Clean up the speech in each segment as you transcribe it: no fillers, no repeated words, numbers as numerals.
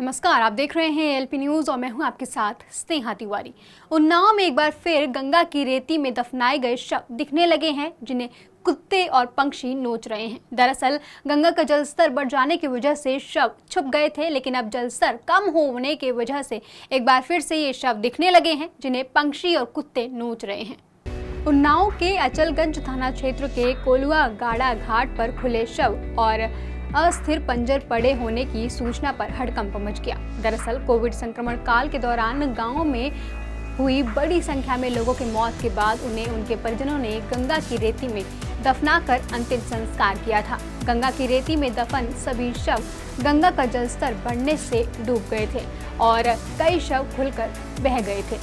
नमस्कार, आप देख रहे हैं एलपी न्यूज और मैं हूं आपके साथ स्नेहा तिवारी। उन्नाव में एक बार फिर गंगा की रेती में दफनाए गए शव दिखने लगे हैं, जिन्हें कुत्ते और पंछी नोच रहे हैं। दरअसल गंगा का जलस्तर बढ़ जाने की वजह से शव छुप गए थे, लेकिन अब जलस्तर कम होने की वजह से एक बार फिर से ये शव दिखने लगे हैं, जिन्हें पंछी और कुत्ते नोच रहे हैं। उन्नाव के अचलगंज थाना क्षेत्र के कोलुआ गाड़ा घाट पर खुले शव और अस्थिर पंजर पड़े होने की सूचना पर हड़कंप मच गया। दरअसल कोविड संक्रमण काल के दौरान गांव में हुई बड़ी संख्या में लोगों की मौत के बाद उन्हें उनके परिजनों ने गंगा की रेती में दफनाकर अंतिम संस्कार किया था। गंगा की रेती में दफन सभी शव गंगा का जलस्तर बढ़ने से डूब गए थे और कई शव खुलकर बह गए थे।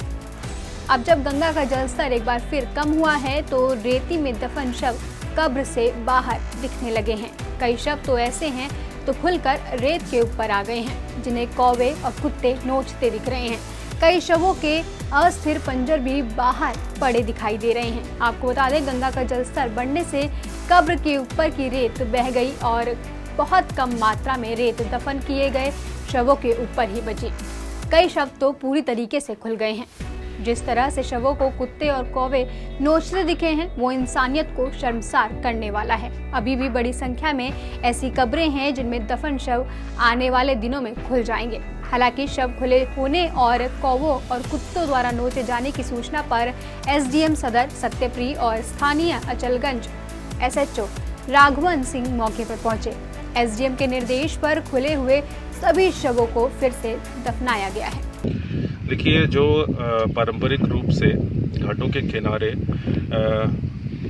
अब जब गंगा का जलस्तर एक बार फिर कम हुआ है तो रेती में दफन शव कब्र से बाहर दिखने लगे हैं। कई शव तो ऐसे हैं तो खुलकर रेत के ऊपर आ गए हैं, जिन्हें कौवे और कुत्ते नोचते दिख रहे हैं। कई शवों के अस्थिर पंजर भी बाहर पड़े दिखाई दे रहे हैं। आपको बता दें, गंगा का जलस्तर बढ़ने से कब्र के ऊपर की रेत बह गई और बहुत कम मात्रा में रेत दफन किए गए शवों के ऊपर ही बची। कई शव तो पूरी तरीके से खुल गए हैं। जिस तरह से शवों को कुत्ते और कौवे नोचते दिखे हैं, वो इंसानियत को शर्मसार करने वाला है। अभी भी बड़ी संख्या में ऐसी कब्रें हैं जिनमें दफन शव आने वाले दिनों में खुल जाएंगे। हालांकि शव खुले होने और कौवों और कुत्तों द्वारा नोचे जाने की सूचना पर एसडीएम सदर सत्यप्रिय और स्थानीय अचलगंज एसएचओ राघवन सिंह मौके पर पहुंचे। एसडीएम के निर्देश पर खुले हुए सभी शवों को फिर से दफनाया गया है। देखिए, जो पारंपरिक रूप से घाटों के किनारे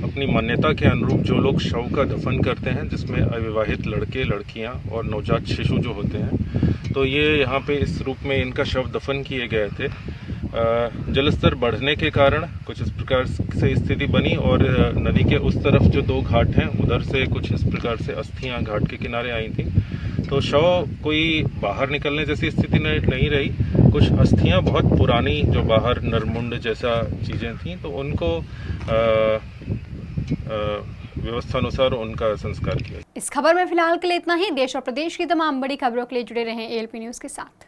अपनी मान्यता के अनुरूप जो लोग शव का दफन करते हैं, जिसमें अविवाहित लड़के लड़कियां और नवजात शिशु जो होते हैं, तो ये यहाँ पे इस रूप में इनका शव दफन किए गए थे। जलस्तर बढ़ने के कारण कुछ इस प्रकार से स्थिति बनी और नदी के उस तरफ जो दो घाट हैं, उधर से कुछ इस प्रकार से अस्थियां घाट के किनारे आई थी। तो शव कोई बाहर निकलने जैसी स्थिति नहीं रही। कुछ अस्थियां बहुत पुरानी जो बाहर नरमुंड जैसा चीज़ें थीं, तो उनको व्यवस्था अनुसार उनका संस्कार किया। इस खबर में फिलहाल के लिए इतना ही। देश और प्रदेश की तमाम बड़ी खबरों के लिए जुड़े रहें एएलपी न्यूज़ के साथ।